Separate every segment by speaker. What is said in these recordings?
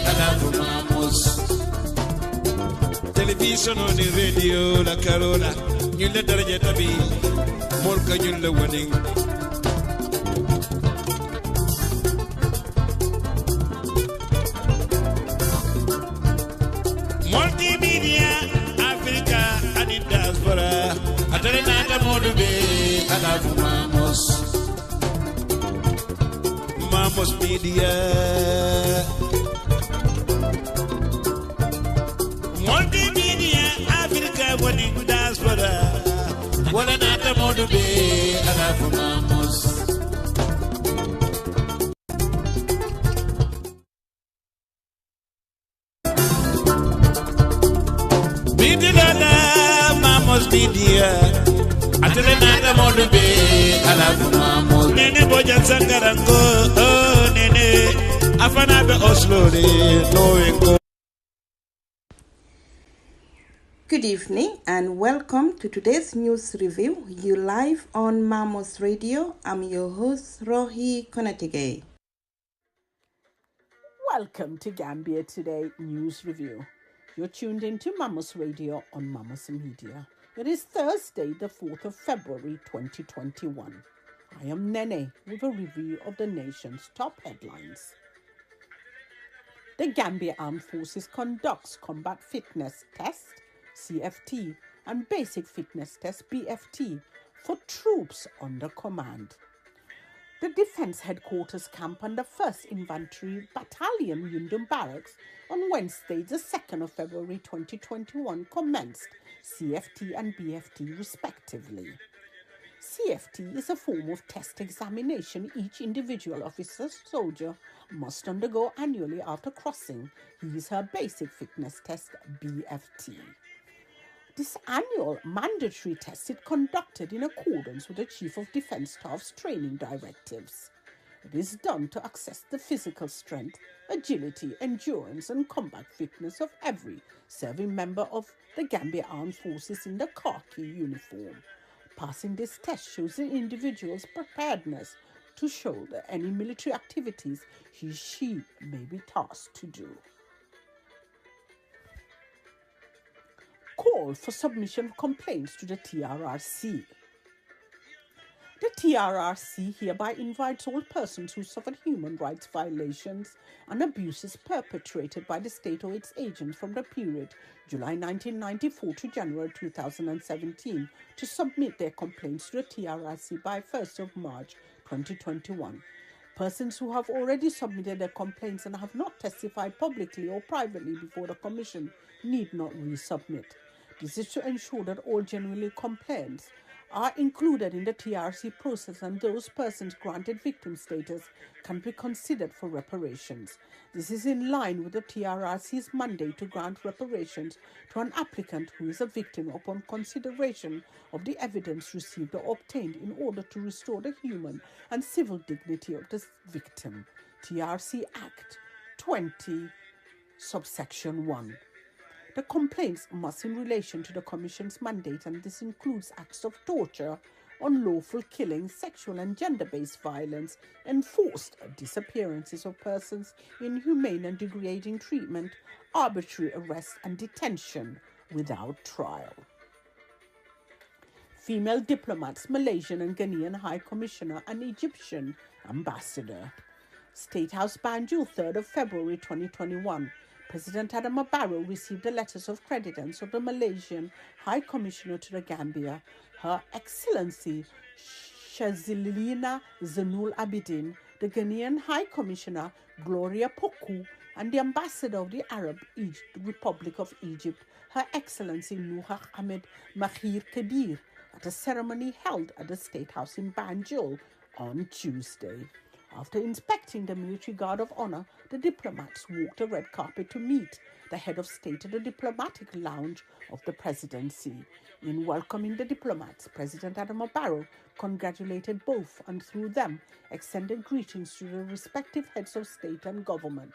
Speaker 1: alafu Mamos. Television on the radio, la Carola, you let her get a be, Molka, you the winning. Multimedia, Africa, and in diaspora, Atalanta Modube, alafu Mamos. Mamos Media. Multimedia, Africa, what in diaspora. What another mode be, alafu Mamos. Media, Mamos Media. Atalanta mode be, alafu Mamos. Nene bojan sangarango, oh nene. Afanabe Oslo de no.
Speaker 2: Good evening and welcome to today's news review. You live on Mamos Radio. I'm your host Rohi Konatige.
Speaker 3: Welcome to Gambia Today News Review. You're tuned in to Mamos Radio on Mamos Media. It is Thursday, the 4th of February 2021. I am Nene with a review of the nation's top headlines. The Gambia Armed Forces conducts Combat Fitness Test, CFT, and Basic Fitness Test, BFT, for troops under command. The Defence Headquarters camp under 1st Infantry Battalion, Yundum Barracks, on Wednesday, the 2nd of February 2021, commenced CFT and BFT respectively. CFT is a form of test examination each individual officer soldier must undergo annually after crossing her basic fitness test, BFT. This annual mandatory test is conducted in accordance with the Chief of Defence Staff's training directives. It is done to assess the physical strength, agility, endurance and combat fitness of every serving member of the Gambia Armed Forces in the khaki uniform. Passing this test shows the individual's preparedness to shoulder any military activities she may be tasked to do. Call for submission of complaints to the TRRC. The TRRC hereby invites all persons who suffered human rights violations and abuses perpetrated by the state or its agents from the period July 1994 to January 2017 to submit their complaints to the TRRC by 1st of March 2021. Persons who have already submitted their complaints and have not testified publicly or privately before the Commission need not resubmit. This is to ensure that all genuinely complaints are included in the TRC process and those persons granted victim status can be considered for reparations. This is in line with the TRRC's mandate to grant reparations to an applicant who is a victim upon consideration of the evidence received or obtained in order to restore the human and civil dignity of the victim. TRC Act 20, subsection 1. The complaints must in relation to the Commission's mandate, and this includes acts of torture, unlawful killing, sexual and gender-based violence, enforced disappearances of persons, inhumane and degrading treatment, arbitrary arrest and detention without trial. Female diplomats, Malaysian and Ghanaian High Commissioner and Egyptian Ambassador. State House Banjul, 3rd of February 2021. President Adama Barrow received the letters of creditance of the Malaysian High Commissioner to the Gambia, Her Excellency Shazilina Zainul Abidin, the Ghanaian High Commissioner Gloria Poku, and the Ambassador of the Arab Republic of Egypt, Her Excellency Nuha Ahmed Mahir Kabir, at a ceremony held at the State House in Banjul on Tuesday. After inspecting the military guard of honor, the diplomats walked the red carpet to meet the head of state at the diplomatic lounge of the presidency. In welcoming the diplomats, President Adama Barrow congratulated both and through them extended greetings to the respective heads of state and government.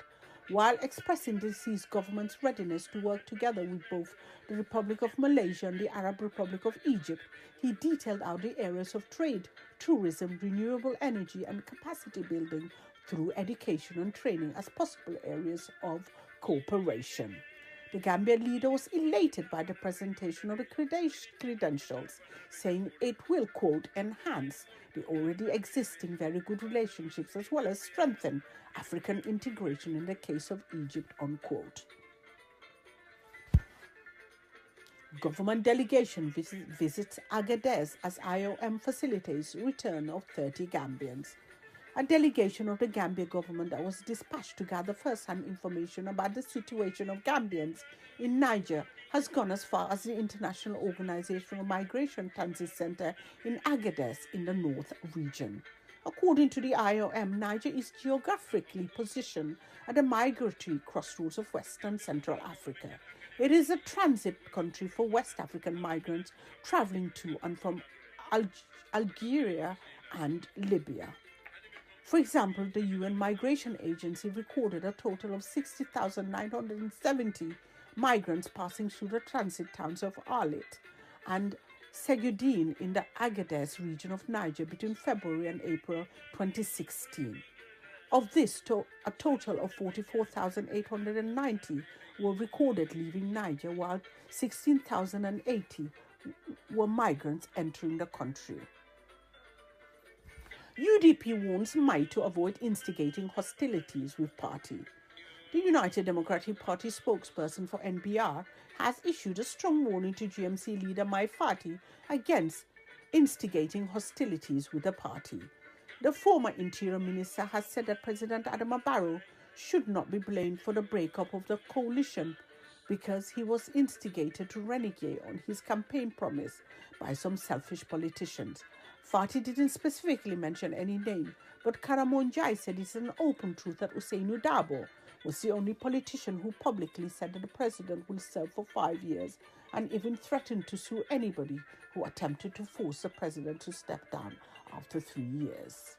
Speaker 3: While expressing the deceased government's readiness to work together with both the Republic of Malaysia and the Arab Republic of Egypt, he detailed out the areas of trade, tourism, renewable energy and capacity building through education and training as possible areas of cooperation. The Gambia leader was elated by the presentation of the credentials, saying it will, quote, enhance the already existing very good relationships as well as strengthen African integration in the case of Egypt, unquote. Government delegation visits Agadez as IOM facilitates return of 30 Gambians. A delegation of the Gambia government that was dispatched to gather first-hand information about the situation of Gambians in Niger has gone as far as the International Organization of Migration Transit Center in Agadez in the North region. According to the IOM, Niger is geographically positioned at the migratory crossroads of West and Central Africa. It is a transit country for West African migrants traveling to and from Algeria and Libya. For example, the UN Migration Agency recorded a total of 60,970 migrants passing through the transit towns of Arlit and Seguedin in the Agadez region of Niger between February and April 2016. Of this, a total of 44,890 were recorded leaving Niger, while 16,080 were migrants entering the country. UDP warns MIT to avoid instigating hostilities with party. The United Democratic Party spokesperson for NBR has issued a strong warning to GMC leader Mai Fati against instigating hostilities with the party. The former Interior Minister has said that President Adama Barrow should not be blamed for the breakup of the coalition because he was instigated to renege on his campaign promise by some selfish politicians. Fati didn't specifically mention any name, but Karamonjai said it's an open truth that Usainu Dabo was the only politician who publicly said that the president will serve for 5 years and even threatened to sue anybody who attempted to force the president to step down after 3 years.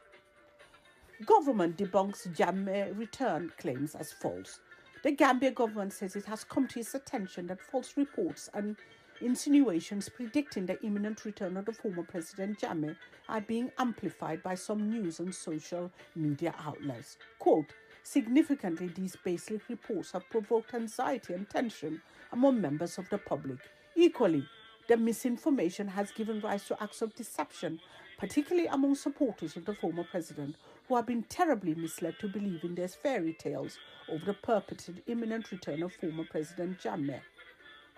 Speaker 3: Government debunks Jammeh return claims as false. The Gambia government says it has come to its attention that false reports and insinuations predicting the imminent return of the former President Jammeh are being amplified by some news and social media outlets. Quote, significantly, these baseless reports have provoked anxiety and tension among members of the public. Equally, the misinformation has given rise to acts of deception, particularly among supporters of the former president, who have been terribly misled to believe in their fairy tales over the purported imminent return of former President Jammeh,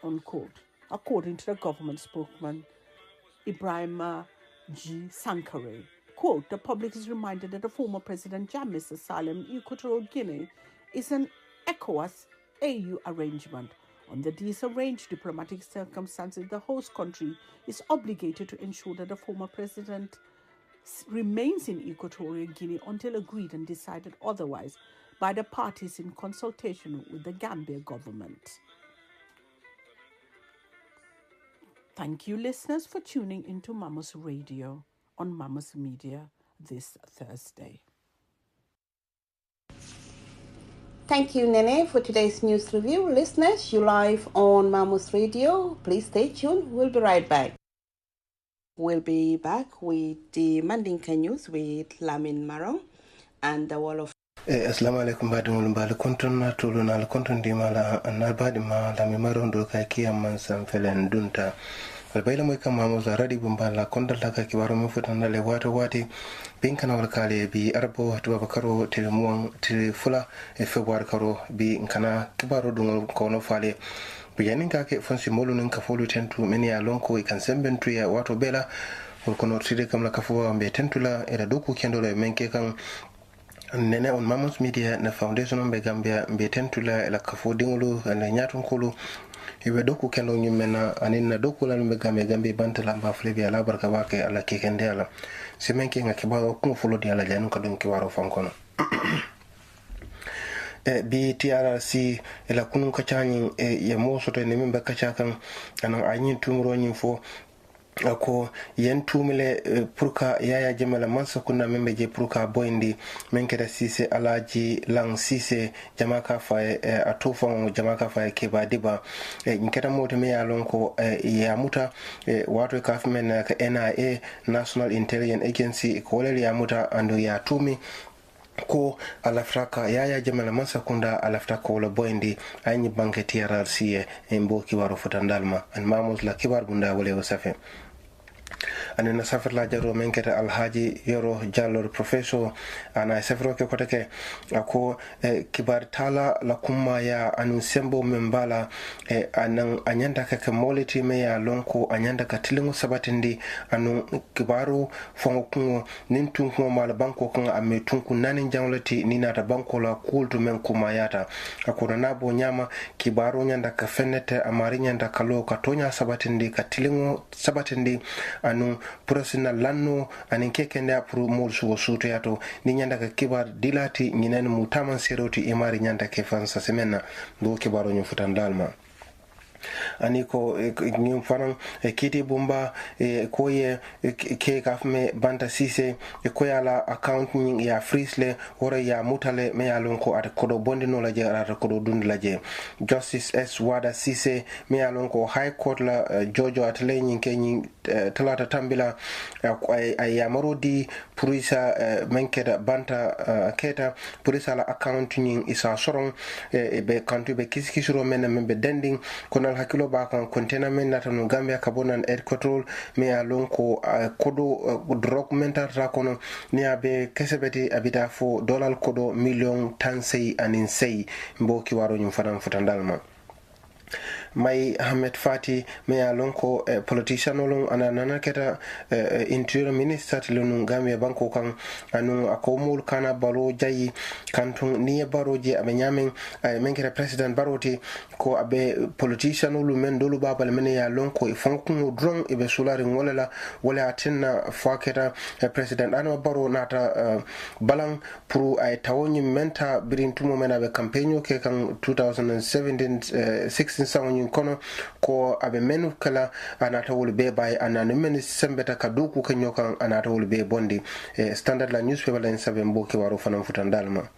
Speaker 3: unquote. According to the government spokesman, Ibrahima G. Sankare. Quote, the public is reminded that the former President Jammeh's asylum in Equatorial Guinea is an ECOWAS-AU arrangement. Under these arranged diplomatic circumstances, the host country is obligated to ensure that the former president remains in Equatorial Guinea until agreed and decided otherwise by the parties in consultation with the Gambia government. Thank you, listeners, for tuning into Mamos Radio on Mamos Media this Thursday.
Speaker 2: Thank you, Nene, for today's news review. Listeners, you live on Mamos Radio. Please stay tuned. We'll be right back. We'll be back with the Mandinka news with Lamin Maro and the Wall of
Speaker 4: Assalamu alaikum badin bal konton na tulu na konton di mala na badi ma la mi maron do ka kiyam man sam felen dunta albayla moy kam Mamos radi bumbala kondal la ka kiwaro mi futan le wato wati bin kana wal kale bi arbo to bakaro til muwan til fula e february karo bi kana kibaro dum ko no fale biyanin ka ke fonsi molunin ka folu tentu meni ya lonko e kan sembentu ya wato bela kono tide kam la ka fo ambe tentula e da doku kendo le menke kan nene on Mamos Media na foundation on be Gambia be tentula la ka fo dingulu na nyaton kulu ibe doku kendo nyumena anin na doku la be Gambia bantala ba flebi ala barka wake ala kekende ala semenke nga kibaro ko folo di ala janu ka don ki waro fankono bi TRC la kunun ka chani ya moso to ne membe ka chakan anan anyin tumro nyin fo ako yen tumile purka yaya jemala mansa kunna membe je purka boyndi menkeda sise alaji lang sise jamaka fa atofon jamaka fa ke badiba nkeda moto me ya lonko ya muta wato ka men ka NIA National Intelligence Agency ko le ya muta ando ya tumi ko alaftaka yaya jamala mansa kunda alaftaka wala boyndi ayni banke TRRC e mbo kibaru futandalma an Mamos la kibar bunda wala wasafe anena safirla jaro men kete alhaji yoro jallor professor ana safiro ke kotake ako kibar tala la kumma ya anu sembo membala anan anyanda ka moliti me ya lonko anyanda ka tilingo sabatindi anu kibaru fongo kungo nin tunko mala banko kan amme tunku nanin janglati nina ta banko la kultu men kuma yata ako na bo nyama kibaru nyanda ka fenete amari nyanda ka lo ka tonya sabatindi ka tilingo sabatindi anu professional lanno anin kekende apru mol suwo suto yato ni nyanda ka kibar dilati nyinen mutaman seroti imari nyanda ke fansa semena do kibaro nyu futandalma ani ko nyum fanan kiti bumba ko ye ke kafme banta sise ko yala account ni ya frisle wora ya mutale me yalon ko at kodo bondino la je ata kodo dund la je justice s wada sise me yalon ko high court la jojo at lenin ke ni talata tambila ay ya marodi purisa menkeda banta keta purisa la account ni isa soron be kantu be kiskisuro men be dending konal hakilo ba kan container men natano Gambia kabonan air control me alon ko kodo documentar ta kono ni abe kesebeti abita fo dollar kodo million tansei anin sei mboki waro nyum fanan futandalma may Ahmed Fati me alon ko politician olon anana keta interior minister tilon Gambia banko kan anu akomul kana baro jayi kantun ni baroje abe nyamen men keta president baroti ko abe politician olu men dolu babal men ya lon ko fonkun drone ibe sulari wala wala atinna faketa president anu baro nata balang pour ay tawoni menta birin tumo men abe campaign ke kan 2017 16 sawon kono ko abe menu kala anata wol be bay ananu men sembeta kaduku kanyo kan anata wol be bondi standard la newspaper la sabe mboke waro fanan futandalma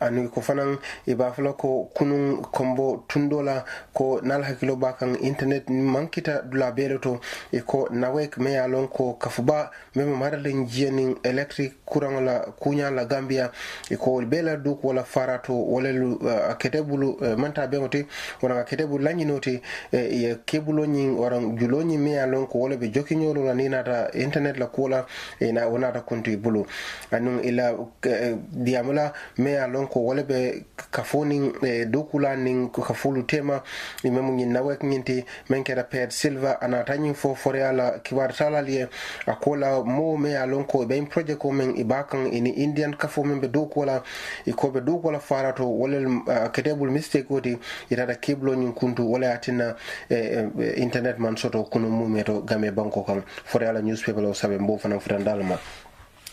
Speaker 4: anu ko fanan ibafla ko kunun kombo tundola ko nal hakilo bakan internet mankita dula beloto ko nawek me alon ko kafuba me maralen jienin electric courant la kunya la Gambia ko bela duk wala farato wala ketebulu manta bemote wala ketebulu laninoti e kebulo nyin waran juloni me alon ko wala be jokinyolo la ninata internet la kola na wonata konti bulu anu ila diamula me alon ko wala be kafoni dokula nin kafulu tema imemu nyin nawek nyinti menkera ped silva anatani fo foreala kibar talalie akola mo me alon ko be project ko men ibakan ini indian kafo men be dokola ikobe dokola farato wala ketebul mistake odi irada keblo nyin kuntu wala atina internet man soto kuno mumeto game banko kan foreala newspaper o sabe mbo fana futandalma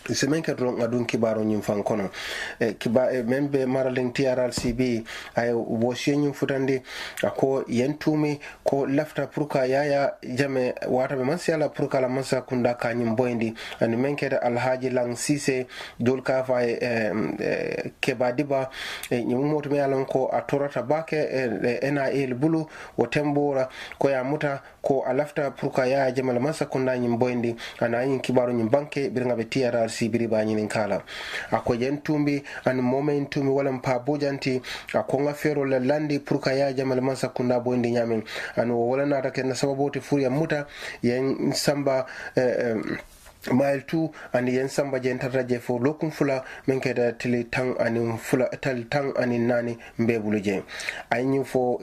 Speaker 4: semen ka don adun kibaro nyim fan kono membe maralin TRRCB ay wosye nyim futande ako yentumi ko lafta purka yaya jame wata be mansiala purka la mansa kunda ka nyim boyndi and menke alhaji lang sise dol ka fa kebadiba nyim moto me alon ko atorata bake NIL bulu o tembora ko ya muta ko alafta purka yaya jame la mansa kunda nyim boyndi ana yin kibaro nyim banke birnga be TRRC sibiri ba nyinin kala ako yentumbi an momentumi wala mpa bojanti ako nga fero la landi purka ya jamal mansa kunda bondi nyamin an wala nata ken sababoti furiya muta yen samba mile 2 and yen samba jentata je fo lokum fula men keda tili tang ani fula tal tang ani nani mbebulu je ayni fo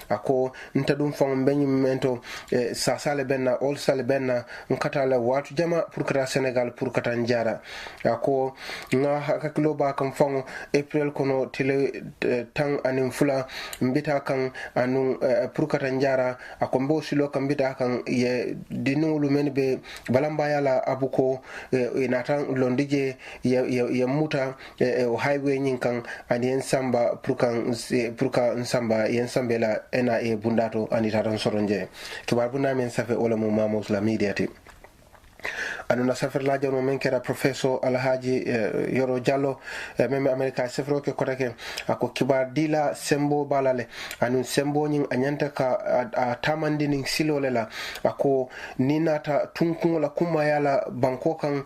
Speaker 4: ako ntadum fam benyi mento sa sale benna all sale benna nkatala watu jama pour kata Senegal pour kata njara ako nga hakilo ba kam fam April kono tili tang ani fula mbita kan anu pour kata njara ako mbo silo kan mbita kan ye dinulu men be balamba yala abuko inatan londije ya muta highway nyinkan ani ensamba pruka nsamba yensambela NIA bundato ani tatan soronje kibar buna men safe wala mo Mamos la media ti anuna safir la jano men kera professor alhaji yoro jallo meme america safro ke kotake ako kibar dila sembo balale anun sembo nyin anyanta ka a tamandini silole la ako ninata tunkun la kuma yala banko kan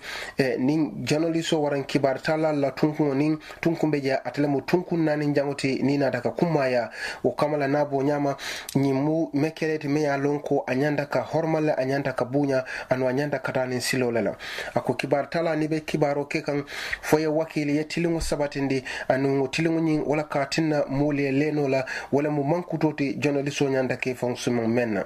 Speaker 4: nin journalisto waran kibar tala la tunkun nin tunkun beje atlemu tunkun nanin jangoti ninata ka kuma ya o kamala nabo nyama nyimu mekerete me ya lonko anyanda ka hormala anyanda ka bunya anu anyanda katanin silole la ako kibar tala ni be kibaro ke kan foye wakili ye tilingo sabatindi anu tilingo nyin wala ka tinna mole leno la wala mu mankutoti journalisto nyanda ke fonction menna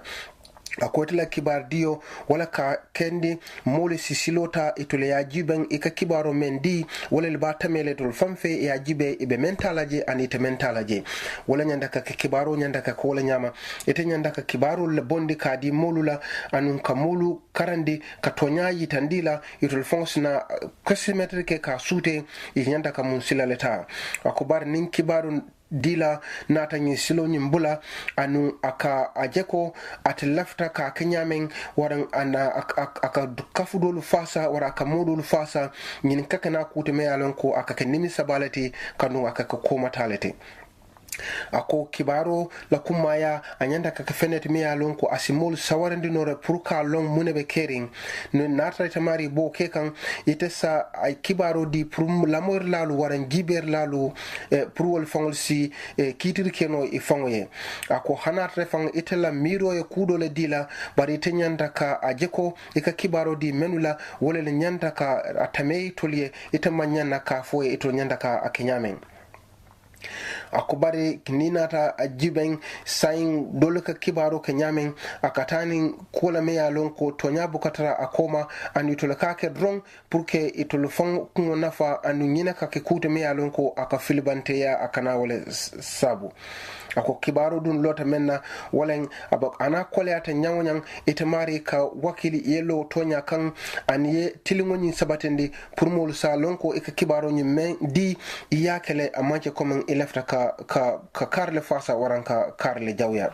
Speaker 4: akotela kibar dio wala ka kendi mole sisilota itole ya jiben ika kibaro mendi wala liba tamele tol famfe ya jibe ibe mentalaje anite mentalaje wala nyanda ka kibaro nyanda ka kola nyama ite nyanda ka kibaro le bondi ka di molula anun kamulu karandi ka tonya yitandila itol fonsna kosimetre ke ka sute nyanda ka munsila leta akobar nin kibaro dila nata nyi silo nyimbula anu aka ajeko at lafta ka kenyamen waran ana aka kafudolu fasa wara aka modulu fasa nyin kakana kuteme yalon ko aka kenimi sabalati kanu aka koma talete ako kibaro la kumaya anyanda ka fenet mi alon ko asimol sawarandi no purka long munebe kering no natra tamari bo kekan itesa ay kibaro di prum lamor lalu waran giber lalu purwol fangol si kitir keno e fangoye ako hanatra fang itela miro e kudo le dila bari tenyanda ka ajeko ika kibaro di menula wole le nyanda ka atamei tolie itamanyana ka foye ito nyanda ka akenyamen akubari ninata ajiben sain dole ka kibaro ka nyamen akatani kola me yalon ko tonya bukatara akoma anu tolaka ke dron purke itolofon kuno nafa anu nyina ka ke kute me yalon ko aka filibante ya akana wala sabu ako kibaro dun lota menna walen abak ana kole ata nyawnyang itamari ka wakili yelo tonya kan aniye tilingoni sabatende purmol salon ko ika kibaro nyimen di iyakele amake komen ilafta ka karle fasa waranka karle jawya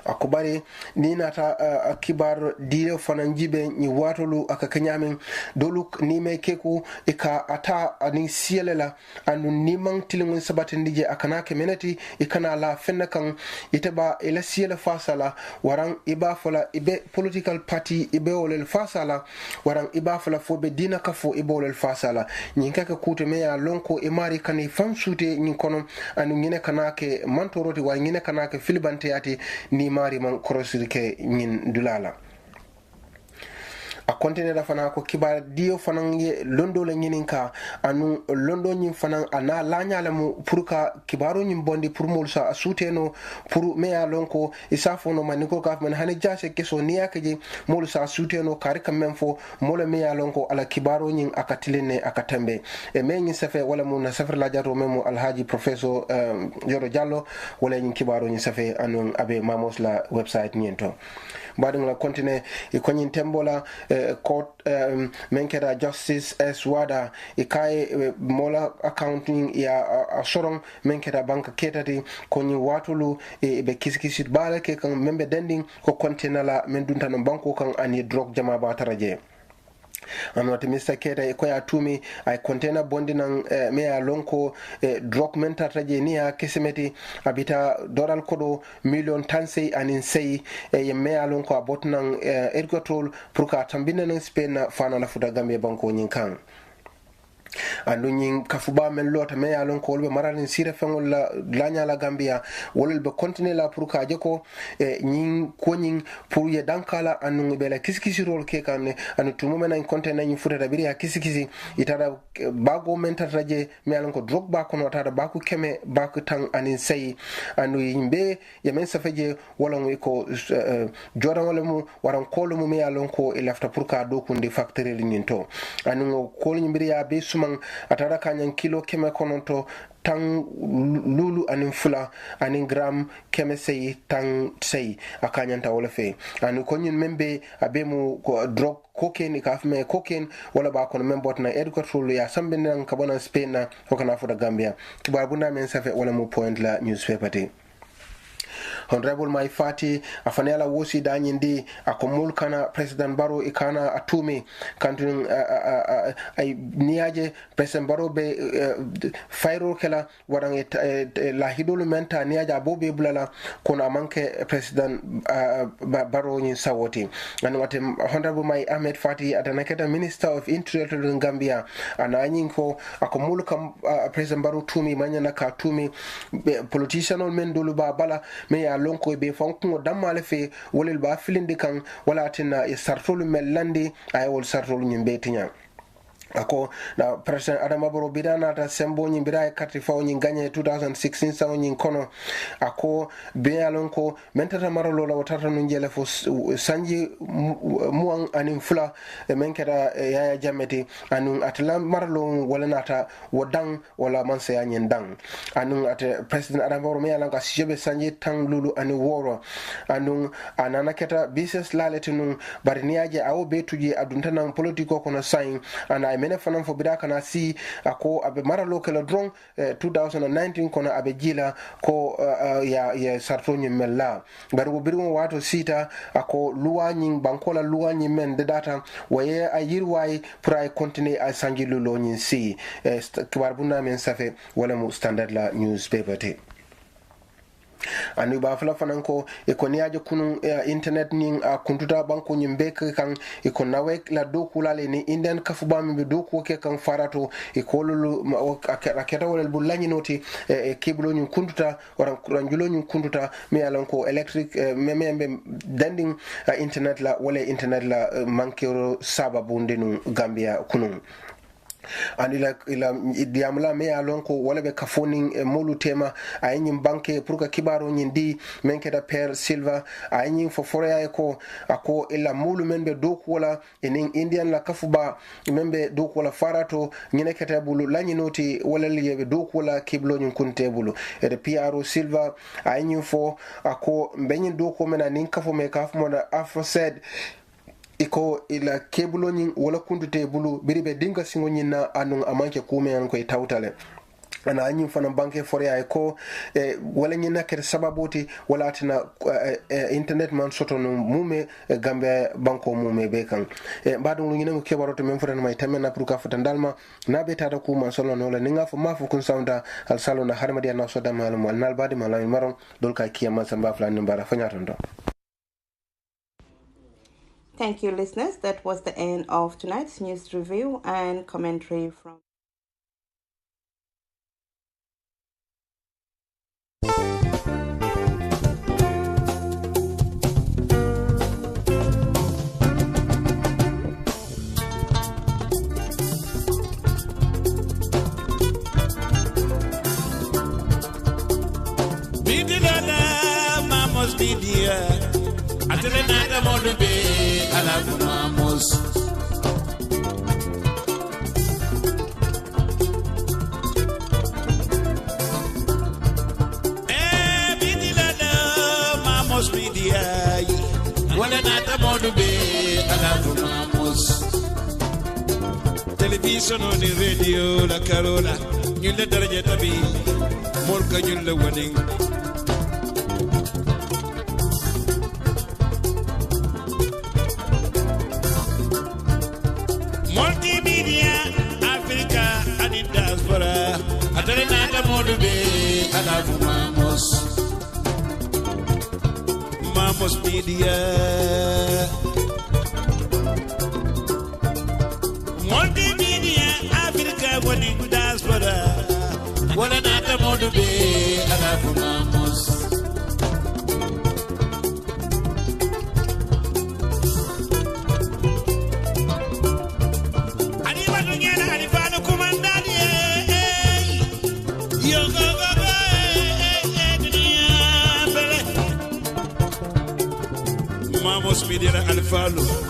Speaker 4: akubari ninata kibar dio fananjibe ni watolu aka kanyamen doluk ni me keku ika ata ani sielela anu nimang tilingun sabatindije akana kemeneti ikana la fennakan itaba ila siela fasala waran iba fola ibe political party ibe olel fasala waran iba fola fobe dina kafo ibe olel fasala nyinkaka kute meya lonko imari kani fansute nyinkono anu ngine kanake mantoroti wa ngine kanake filibante ati ni mari man korosirke nyin dulala a kontinera fana ko kibar dio fanan ye londo la nyininka anu londo nyin fanan ana lanyala mu purka kibaro nyin bondi pour molsa suteno pour meya lonko isafono maniko kaf man hani jase keso niya keje molsa suteno kare kamem fo mola meya lonko ala kibaro nyin akatilene akatambe e menyi safe wala mu na safar la jato memo alhaji professor yoro jallo wala nyin kibaro nyin safe anu abe mamos la website nyento badung la kontine e konyin tembola court menkera justice as wada ikaye mola accounting ya asorong menkera banka ketati konyi watulu be kiskisi bala ke kan membe dending ko kontena la men dunta no banko kan ani drug jama ba taraje anwati Mr. Keta ko ya tumi ay container bondi nan meya lonko drug menta taje niya kesemeti abita doral kodo million tansei anin sei e meya lonko abot nan ergotol pour ka tambina nan Spain fana la futa Gambia banko nyin kan andu nyin kafuba men lota me yalon ko be maralin sire fengol la lanya la Gambia wolel be continuer la pour ka jeko nyin ko nyin pour ye dankala anu be la kiskisi rol ke kan anu tumo men en container nyin futa da biri kiskisi itada bago men tataje me yalon ko drog ba ko nota da baku keme baku tan anin sei anu yimbe ye men safeje wala mo ko jodan wala mu waran ko lu me yalon ko ilafta pour ka do kundi factory nyin to anu ko nyin biri ya be suma atara kanyan kilo keme kononto tang lulu anin fula anin gram keme sei tang sei akanyanta wala fe anu konyin membe abemu ko drug cocaine ikafme cocaine wala ba kono membot na educatul ya sambe nan kabona Spain na ko kana fu da Gambia kibar bunda men safe wala mu point la newspaper te honorable mai fati afanela wosi danyindi akomul kana president baro ikana atumi kantun ay niaje president baro be fayro kala wadan la hidolu menta niaja bobe bulala kono manke president baro ni sawoti and what honorable mai ahmed fati atanaketa minister of interior in Gambia ananyin ko akomul kam president baro tumi manyana ka tumi politician on men dolu ba bala me ya lonko be fonko damale fe wolel ba filindi kan wala tinna sartolu mellandi ay wol sartolu nyimbe tinya ako na president adama baro bidana ta sembo nyi bira kati fa nyi ganye 2016 sa nyi kono ako be alonko mentata marolo la watata no njele fo sanji muang anin fula menketa yaya jameti anun atla marlo wala nata wodang wala manse ya nyendang anun at president adama baro me alanka sijebe sanji tang lulu ani woro anun anana keta business laletinun barniaje awo betuji adunta nan politiko kono sign ana mene fanan fo bida kana si ako abe mara local drone 2019 kono abe jila ko ya sartonyi mella bari wo biru wato sita ako luwanyi bankola luwanyi men de data waye ayirwai pray continue a sangilu lonyi si kibar bunda men safe wala mu standard la newspaper te anu ba fala fananko ekoniaje kunun internet ning kuntuta banko nyimbe kan ikonawe la doku la ni indian kafuba mbe doku ke kan farato ikolulu aketa wala bulanyi noti kiblo nyu kuntuta wala ranjulo nyu kuntuta me alanko electric membe dending internet la wala internet la mankero sababu ndenu Gambia kunun and ila diamla me alonko wala be kafoning molu tema aynyim banke pour ka kibaro nyindi menketa per silva aynyim fo forea ko ako ila molu menbe doku wala in indian la kafuba membe doku wala farato nyine keta bulu lanyi noti wala liye doku wala kiblo nyun kunte bulu e PRO silva aynyim fo ako benyin doku mena nin kafo me kafo mo afro said iko ila kebulo nyin wala kundute bulu biribe dinga singo nyina anun amanke kume an ko tawtale ana anyin fana banke foria ko wala nyina ker sababoti wala tina internet man soto no mume gambe banko mume be kan badum lu nyina ko kebaroto men fotana may tamena pour ka fota dalma na be tata ku man solo no la ninga fo mafu kun sounda al salona harmadi na soda malum al nal badi malay maron dol ka kiyama samba flan mbara fanyatondo.
Speaker 2: Thank you, listeners. That was the end of tonight's news review and commentary from
Speaker 1: Mamos media. Atrenada modube ala Mamos. Bidilada Mamos media. Wala nata modube ala Mamos. Television on the radio la Carola. Nyule daraja tabi. Molka nyule winning. Multimedia, Africa, and in diaspora. Atrenada modube, alavu Mamos. Mamos Media. Multimedia, Africa, and in diaspora. Wala nada modube, alavu Mamos. Mamos Media Alfalo.